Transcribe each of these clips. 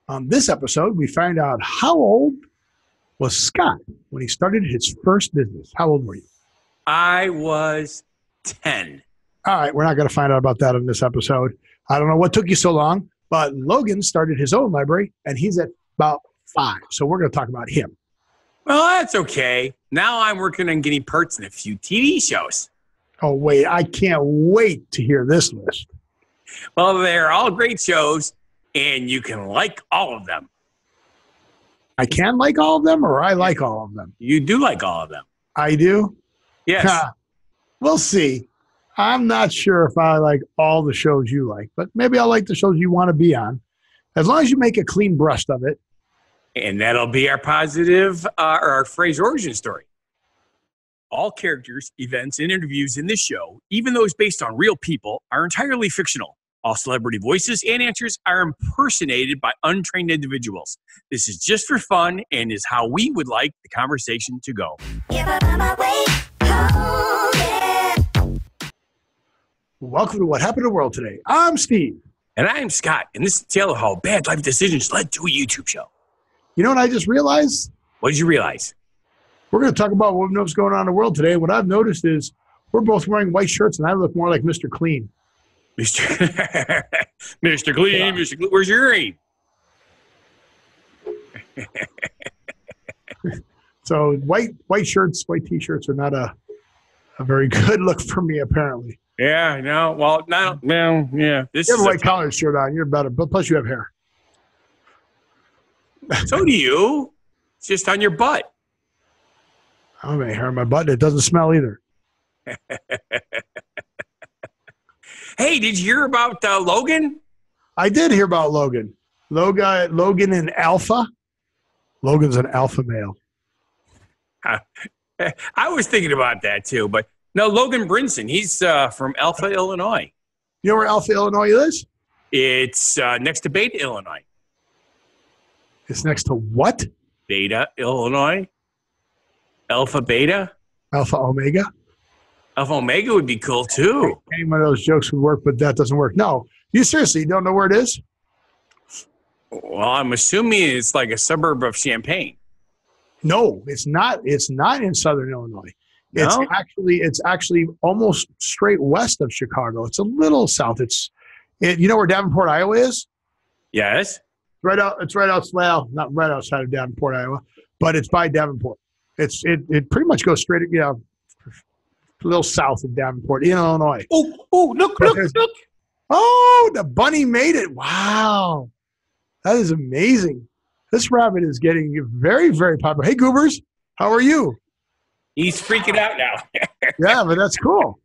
On this episode, we find out how old was Scott when he started his first business. How old were you? I was 10. All right, we're not going to find out about that in this episode. I don't know what took you so long, but Logan started his own library, and he's at about 5. So we're going to talk about him. Well, that's okay. Now I'm working on getting parts in a few TV shows. Oh, wait, I can't wait to hear this list. Well, they're all great shows, and you can like all of them. I can like all of them, or I like all of them? You do like all of them. I do? Yes. We'll see. I'm not sure if I like all the shows you like, but maybe I'll like the shows you want to be on, as long as you make a clean breast of it. And that'll be our positive, or our phrase origin story. All characters, events, and interviews in this show, even those based on real people, are entirely fictional. All celebrity voices and answers are impersonated by untrained individuals. This is just for fun and is how we would like the conversation to go. Welcome to What Happened to the World Today. I'm Steve. And I'm Scott, and this is a tale of how bad life decisions led to a YouTube show. You know what I just realized? What did you realize? We're going to talk about what's going on in the world today. What I've noticed is we're both wearing white shirts, and I look more like Mr. Clean. Mr. Mr. Clean, yeah. Mr. Clean. Where's your earring? So white shirts, white T-shirts are not a very good look for me, apparently. Yeah, no. Well, no, well, yeah. You have a white collar shirt on. You're better. But plus, you have hair. So do you. It's just on your butt. I don't have any hair on my butt. It doesn't smell either. Hey, did you hear about Logan? I did hear about Logan. Logan in Alpha. Logan's an alpha male. I was thinking about that too, but no, Logan Brinson. He's from Alpha, Illinois. You know where Alpha, Illinois is? It's next to Beta, Illinois. It's next to what? Beta, Illinois. Alpha, Beta. Alpha, Omega. Alpha, Omega would be cool too. Any one of those jokes would work, but that doesn't work. No, you seriously don't know where it is? Well, I'm assuming it's like a suburb of Champaign. No, it's not. It's not in Southern Illinois. No? It's actually almost straight west of Chicago. It's a little south. You know where Davenport, Iowa is? Yes. It's right outside. Well, not right outside of Davenport, Iowa, but it's by Davenport. It pretty much goes straight, a little south of Davenport, in Illinois. Oh, look. Oh, the bunny made it. Wow. That is amazing. This rabbit is getting very, very popular. Hey, Goobers, how are you? He's freaking out now. Yeah, but that's cool.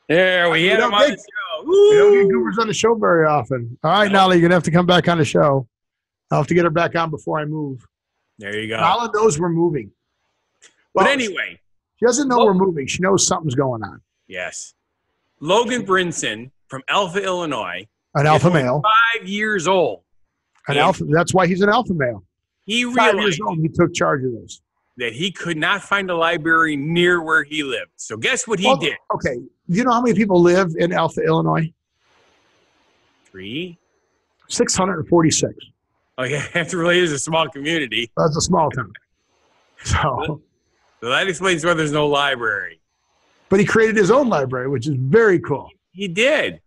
There, we had him on the show. We don't get Goobers on the show very often. All right, Nolly, you're going to have to come back on the show. I'll have to get her back on before I move. There you go. Nala knows we're moving. Well, but anyway. She doesn't know we're moving. She knows something's going on. Yes. Logan Brinson from Alpha, Illinois. An alpha male. 5 years old. That's why he's an alpha male. He 5 realized years old, he took charge of this. That he could not find a library near where he lived. So guess what he did? Okay. Do you know how many people live in Alpha, Illinois? 3? 646. Okay, it really is a small community. That's a small town. So that explains why there's no library. But he created his own library, which is very cool. He did.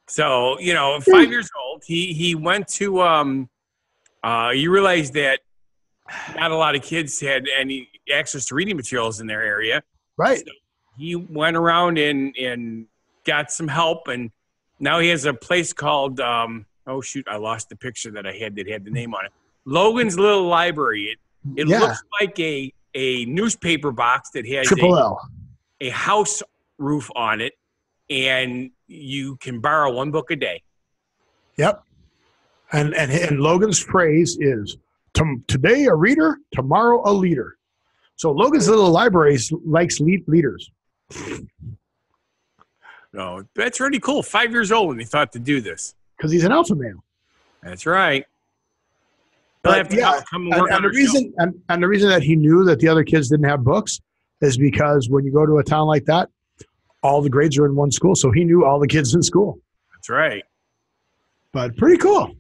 So, 5 years old, he went to, you realize that not a lot of kids had any access to reading materials in their area. Right. So he went around and got some help, and now he has a place called, oh, shoot, I lost the picture that I had that had the name on it. Logan's Little Library. It looks like a newspaper box that has a house roof on it, and you can borrow one book a day. Yep. And Logan's phrase is, today a reader, tomorrow a leader. So Logan's Little Library likes leaders. No, that's really cool. 5 years old when he thought to do this. Because he's an alpha male. That's right. But come and work on the reason that he knew that the other kids didn't have books is because when you go to a town like that, all the grades are in one school. So he knew all the kids in school. That's right. But pretty cool.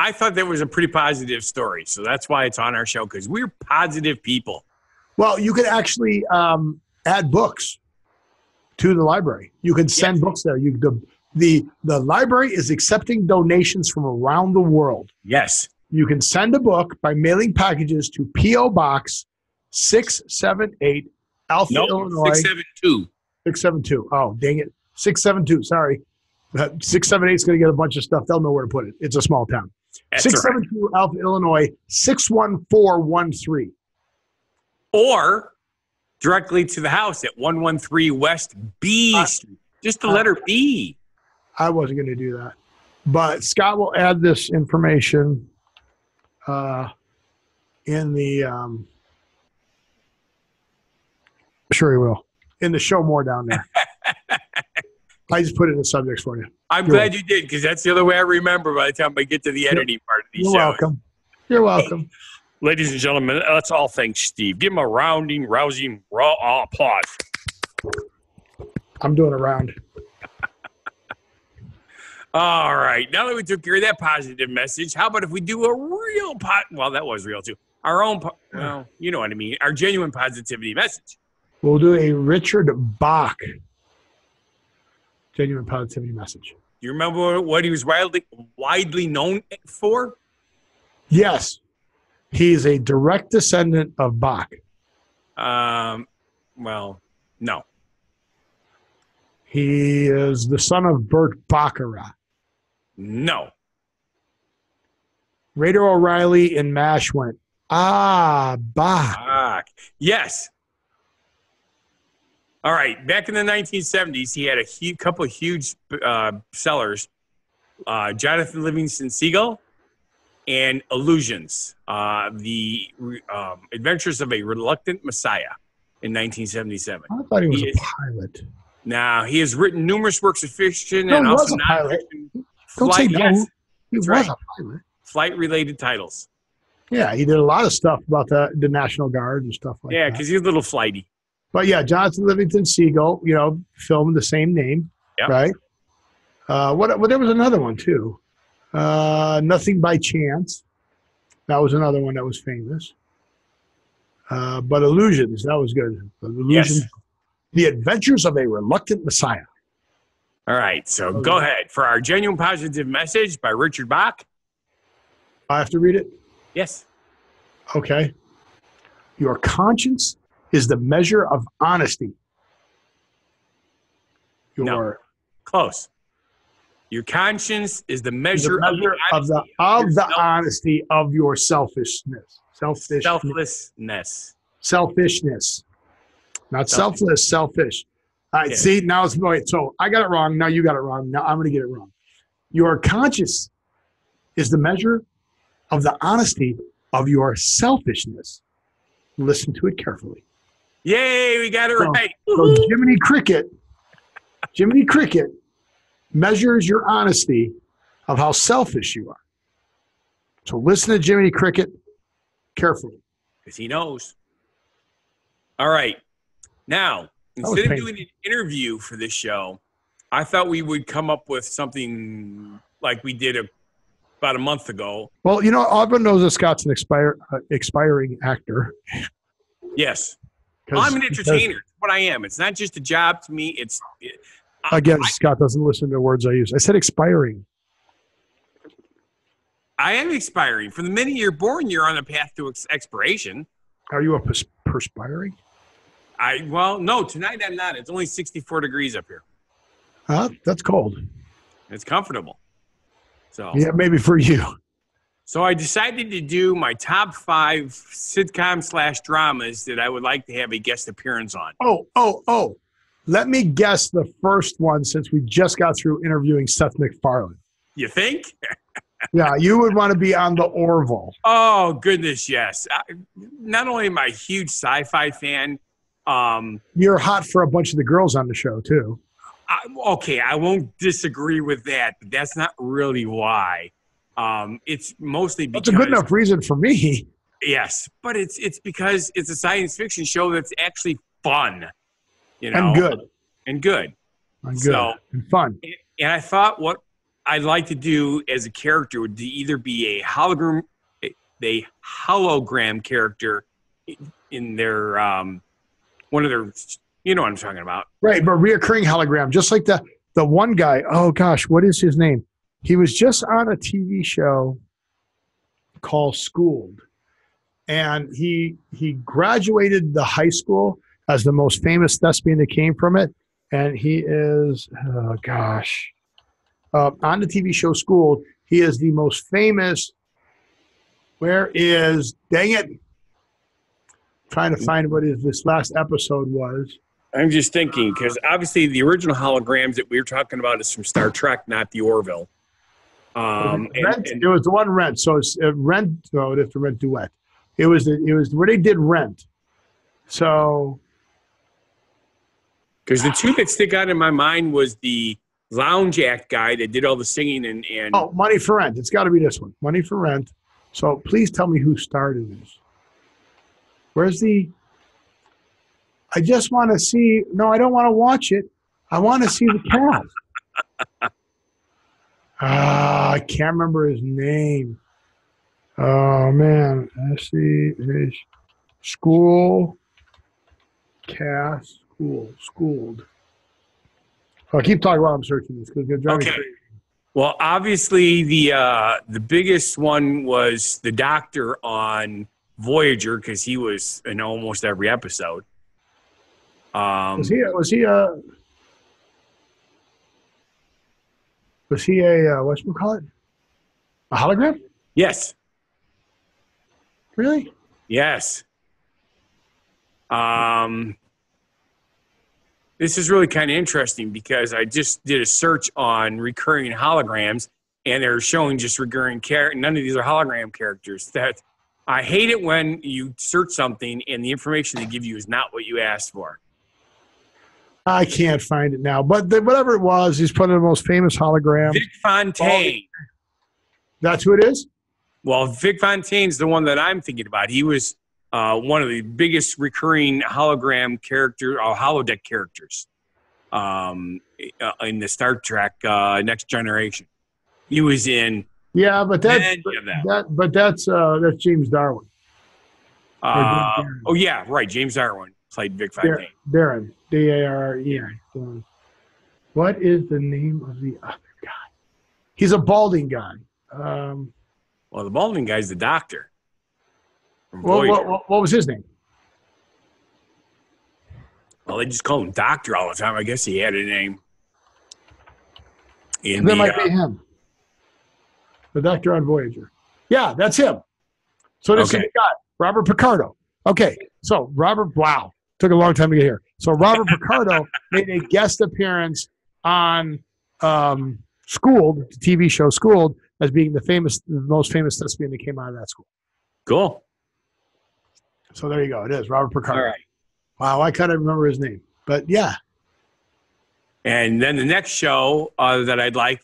I thought that was a pretty positive story. So that's why it's on our show, because we're positive people. Well, you could actually add books to the library. You can send books there. The library is accepting donations from around the world. Yes. You can send a book by mailing packages to P.O. Box 678, Alpha, Illinois. 672. 672. Oh, dang it. 672. Sorry. 678 is going to get a bunch of stuff. They'll know where to put it. It's a small town. That's 672 right. Alpha, Illinois, 61413. Or directly to the house at 113 West B Street. Just the letter B. I wasn't going to do that. But Scott will add this information in the sure he will. In the show more down there. I just put it in the subjects for you. I'm glad you did, because that's the other way I remember by the time I get to the editing part of these shows. You're welcome. You're welcome. Ladies and gentlemen, let's all thank Steve. Give him a rousing applause. I'm doing a round. All right. Now that we took care of that positive message, how about if we do a real well, that was real too. Our own, well, you know what I mean. Our genuine positivity message. We'll do a Richard Bach genuine positivity message. Do you remember what he was widely known for? Yes. He's a direct descendant of Bach. Well, no. He is the son of Burt Baccarat. No. Raider O'Reilly in MASH went, Bach. Bach. Yes. All right. Back in the 1970s, he had a couple of huge sellers, Jonathan Livingston Seagull and Illusions, the Adventures of a Reluctant Messiah in 1977. I thought he was a pilot. Now, he has written numerous works of fiction No, and he also was a pilot. nonfiction. Don't say no. Yes, He was right. a pilot. Flight-related titles. Yeah, he did a lot of stuff about the National Guard and stuff like that. Yeah, because he's a little flighty. But yeah, Jonathan Livingston Seagull, filmed the same name, right? What? There was another one too. Nothing by Chance. That was another one that was famous. But Illusions, that was good. Illusions. Yes. The Adventures of a Reluctant Messiah. All right, so go ahead for our genuine positive message by Richard Bach. I have to read it? Yes. Okay. Your conscience is the measure of honesty. No. Close. Your conscience is the measure, of the honesty of your selfishness. Selflessness. Selfishness. Not selfless, selfish. All right, see, now it's right. So I got it wrong. Now you got it wrong. Now I'm going to get it wrong. Your conscience is the measure of the honesty of your selfishness. Listen to it carefully. Yay, we got it right. So Jiminy Cricket measures your honesty of how selfish you are. So listen to Jiminy Cricket carefully. Because he knows. All right. Now, instead of doing an interview for this show, I thought we would come up with something like we did about a month ago. Well, everyone knows that Scott's an expiring actor. Yes. I'm an entertainer. That's what I am. It's not just a job to me. Scott doesn't listen to the words I use. I said expiring. I am expiring. From the minute you're born, you're on a path to expiration. Are you perspiring? Well, no, tonight I'm not. It's only 64 degrees up here. That's cold. It's comfortable. So yeah, maybe for you. So I decided to do my top 5 sitcom / dramas that I would like to have a guest appearance on. Oh. Let me guess the first one, since we just got through interviewing Seth MacFarlane. You think? Yeah, you would want to be on the Orville. Oh, goodness, yes. Not only am I a huge sci-fi fan. You're hot for a bunch of the girls on the show, too. Okay, I won't disagree with that, but that's not really why. It's mostly because... That's a good enough reason for me. Yes, but it's because it's a science fiction show that's actually fun. And good. And good. And good. And fun. And I thought what I'd like to do as a character would either be a hologram character in their one of their, you know what I'm talking about, right? But reoccurring hologram, just like the one guy. Oh gosh, what is his name? He was just on a TV show called Schooled, and he graduated the high school as the most famous thespian that came from it, and he is on the TV show Schooled. He is the most famous. Where is, dang it, trying to find what this last episode was. I'm just thinking, because obviously the original holograms that we were talking about is from Star Trek, not the Orville. It was the one Rent. So it's Rent. No, it's the Rent Duet. It was where they did Rent. So, because the two that stick out in my mind was the lounge act guy that did all the singing and Money for Rent. It's got to be this one, Money for Rent. So please tell me who starred in this. Where's the? I just want to see. No, I don't want to watch it. I want to see the cast. I can't remember his name. Oh man, let's see. School cast. Schooled. I'll keep talking while I'm searching this because you're driving me crazy. Well, obviously the biggest one was the doctor on Voyager because he was in almost every episode. Was he a whatchamacallit? A hologram? Yes. Really? Yes. This is really kind of interesting because I just did a search on recurring holograms, and they're showing just recurring characters. None of these are hologram characters. That I hate it when you search something and the information they give you is not what you asked for. I can't find it now, but whatever it was, he's put in the most famous hologram. Vic Fontaine. That's who it is? Well, Vic Fontaine's the one that I'm thinking about. He was one of the biggest recurring hologram character or holodeck characters in the Star Trek Next Generation. He was in. Yeah, but that's James Darwin. Oh yeah, right. James Darwin played Vic Fontaine. Darren, D-A-R-E-N. What is the name of the other guy? He's a balding guy. Well, the balding guy's the doctor. What was his name? Well, they just call him Doctor all the time. I guess he had a name. That might be him. The Doctor on Voyager. Yeah, that's him. So this is the guy, Robert Picardo. Okay, so Robert, wow, took a long time to get here. So Robert Picardo made a guest appearance on Schooled, the TV show Schooled, as being the most famous thespian that came out of that school. Cool. So there you go. It is Robert Picardo. All right. Wow, I kind of remember his name, but yeah. And then the next show that I'd like,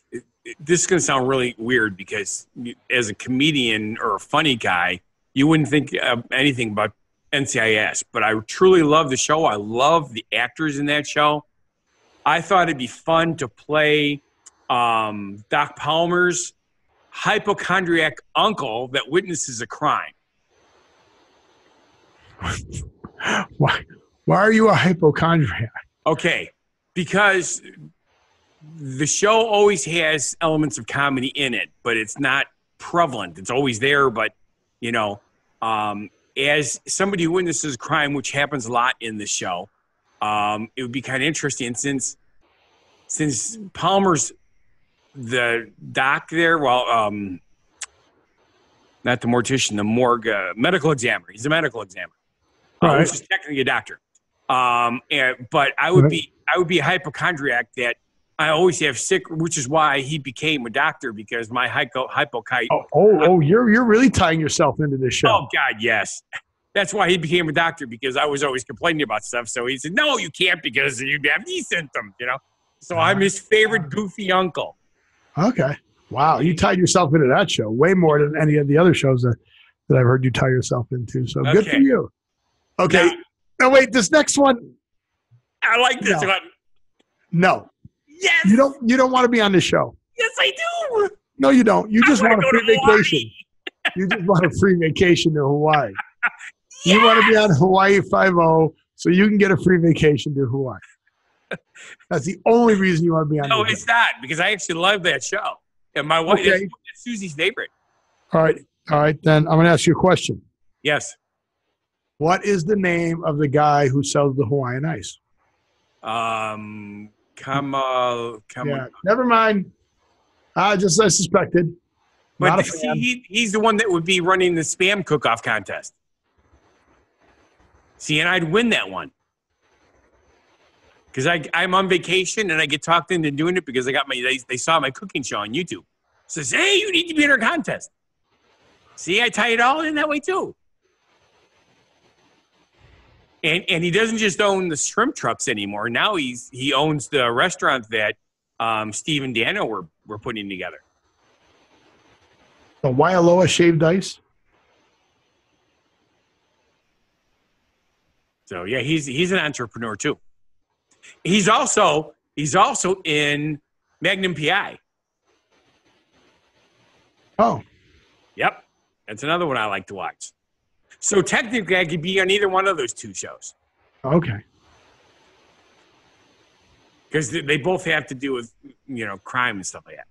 this is going to sound really weird because as a comedian or a funny guy, you wouldn't think of anything but NCIS, but I truly love the show. I love the actors in that show. I thought it'd be fun to play Doc Palmer's hypochondriac uncle that witnesses a crime. Why are you a hypochondriac? Okay, because the show always has elements of comedy in it, but it's not prevalent. It's always there, but, you know, as somebody who witnesses crime, which happens a lot in the show, it would be kind of interesting since Palmer's the doc there, well, not the mortician, the morgue medical examiner. He's a medical examiner. Right. Which is technically a doctor. But I would be a hypochondriac that I always have sick, which is why he became a doctor because my hypochondriac. You're really tying yourself into this show. Oh God, yes. That's why he became a doctor because I was always complaining about stuff. So he said, "No, you can't because you have these symptoms." You know. So I'm his favorite goofy uncle. Okay. Wow, you tied yourself into that show way more than any of the other shows that I've heard you tie yourself into. So good for you. Okay. Now wait, this next one. I like this one. No. Yes. You don't want to be on this show. Yes, I do. No, you don't. You just want a free Hawaii. vacation. You just want a free vacation to Hawaii. Yes! You want to be on Hawaii 5-0 so you can get a free vacation to Hawaii. That's the only reason you want to be on. No, it's not, because I actually love that show. And my wife, Okay. that's Susie's favorite. All right. Then I'm going to ask you a question. Yes. What is the name of the guy who sells the Hawaiian ice? Kamal. Yeah, never mind. I suspected. But see, he's the one that would be running the spam cook-off contest. See, and I'd win that one. Because I'm on vacation and I get talked into doing it because they saw my cooking show on YouTube. Says, hey, you need to be in our contest. See, I tie it all in that way too. And he doesn't just own the shrimp trucks anymore. Now he owns the restaurant that Steve and Dano were putting together. The Waialoa shaved ice. So yeah, he's an entrepreneur too. He's also in Magnum PI. Oh. Yep. That's another one I like to watch. So technically I could be on either one of those two shows. Okay. Because they both have to do with, crime and stuff like that.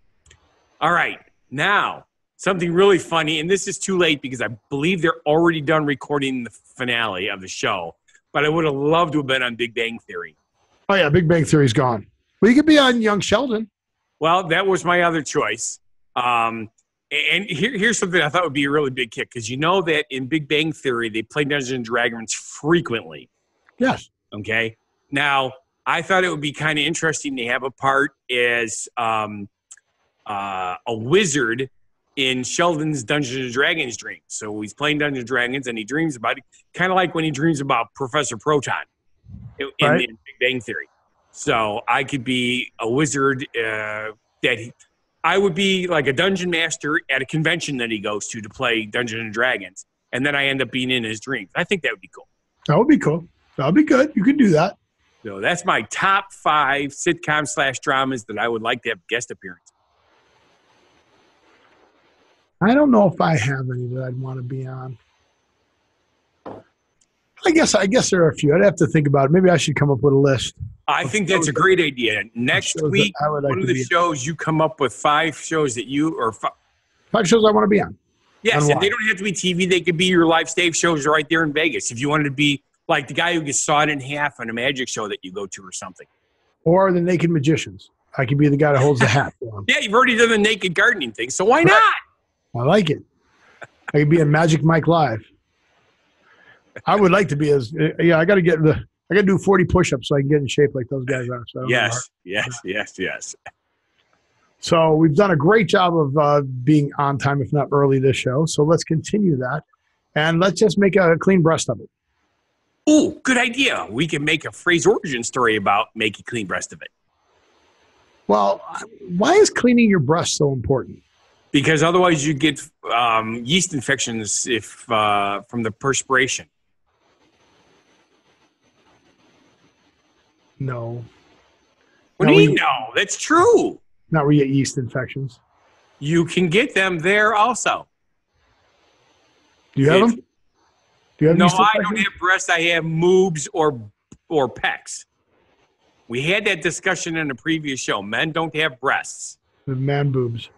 All right. Now, something really funny, and this is too late because I believe they're already done recording the finale of the show, but I would have loved to have been on Big Bang Theory. Oh, yeah, Big Bang Theory's gone. Well, you could be on Young Sheldon. Well, that was my other choice. And here's something I thought would be a really big kick, because you know that in Big Bang Theory, they play Dungeons and Dragons frequently. Yes. Okay. Now, I thought it would be kind of interesting to have a part as a wizard in Sheldon's Dungeons and Dragons dreams. So he's playing Dungeons and Dragons, and he dreams about it, kind of like when he dreams about Professor Proton in Big Bang Theory. So I could be a wizard I would be like a dungeon master at a convention that he goes to play Dungeons and Dragons, and then I end up being in his dreams. I think that would be cool. That would be cool. That would be good. You could do that. So that's my top 5 sitcom/dramas that I would like to have guest appearance. I don't know if I have any that I'd want to be on. I guess there are a few. I'd have to think about it. Maybe I should come up with a list. I think that's a great idea. Next week, one of the shows, you come up with 5 shows that you, 5 shows I want to be on. Yes, and they don't have to be TV. They could be your live stage shows right there in Vegas. If you wanted to be like the guy who gets sawed in half on a magic show that you go to or something. Or the Naked Magicians. I could be the guy that holds the hat. Yeah, you've already done the naked gardening thing, so why not? I like it. I could be a Magic Mike Live. I would like to be I got to do 40 push-ups so I can get in shape like those guys are. So Yes. So we've done a great job of being on time, if not early, this show. So let's continue that. And let's just make a clean breast of it. Ooh, good idea. We can make a phrase origin story about make a clean breast of it. Well, why is cleaning your breast so important? Because otherwise you get yeast infections from the perspiration. No. What do you mean no? That's true. Not where you get yeast infections. You can get them there also. Do you have them? No, I don't have breasts. I have moobs or pecs. We had that discussion in a previous show. Men don't have breasts. The man boobs.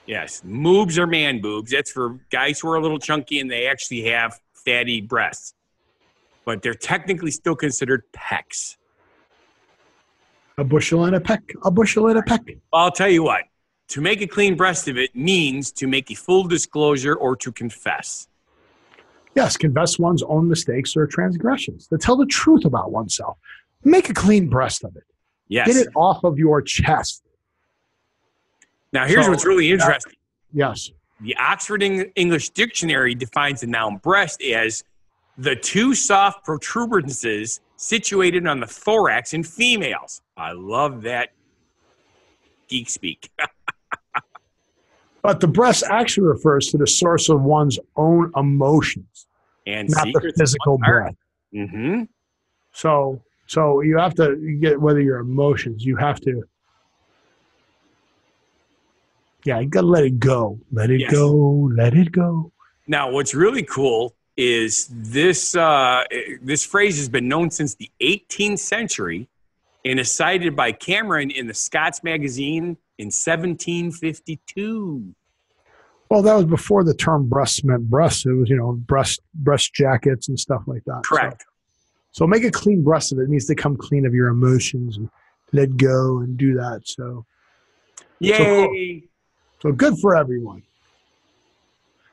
Yes, moobs or man boobs. That's for guys who are a little chunky and they actually have fatty breasts. But they're technically still considered pecs. A bushel and a peck. A bushel and a peck. I'll tell you what. To make a clean breast of it means to make a full disclosure or to confess. Yes, confess one's own mistakes or transgressions. To tell the truth about oneself. Make a clean breast of it. Yes. Get it off of your chest. Now, here's what's really interesting. Yes. The Oxford English Dictionary defines the noun breast as the 2 soft protuberances situated on the thorax in females. I love that geek speak. But the breast actually refers to the source of one's own emotions, and not the physical breath. Mm-hmm. So you have to get, whether your emotions, you have to Yeah, you got to let it go. Let it go. Let it go. Now, what's really cool is this phrase has been known since the 18th century and is cited by Cameron in the Scots magazine in 1752. Well, that was before the term breasts meant breasts. It was, breast jackets and stuff like that. Correct. So make a clean breast of it. It means to come clean of your emotions and let go and do that. So, yay. So good for everyone.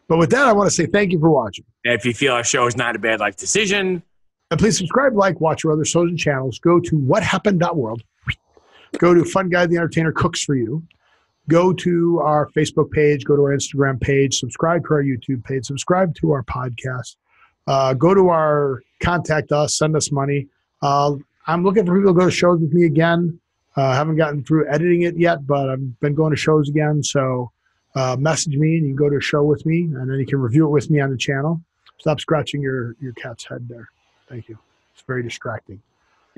But with that, I want to say thank you for watching. And if you feel our show is not a bad life decision, and please subscribe, like, watch our other shows and channels. Go to whathappened.world. Go to Fun Guy the Entertainer Cooks For You. Go to our Facebook page. Go to our Instagram page. Subscribe to our YouTube page. Subscribe to our podcast. Go to our Contact Us. Send us money. I'm looking for people to go to shows with me again. Haven't gotten through editing it yet, but I've been going to shows again. So message me and you can go to a show with me, and then you can review it with me on the channel. Stop scratching your cat's head there. Thank you. It's very distracting.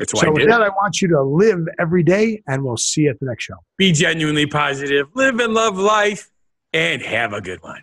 So with that, I want you to live every day, and we'll see you at the next show. Be genuinely positive, live and love life, and have a good one.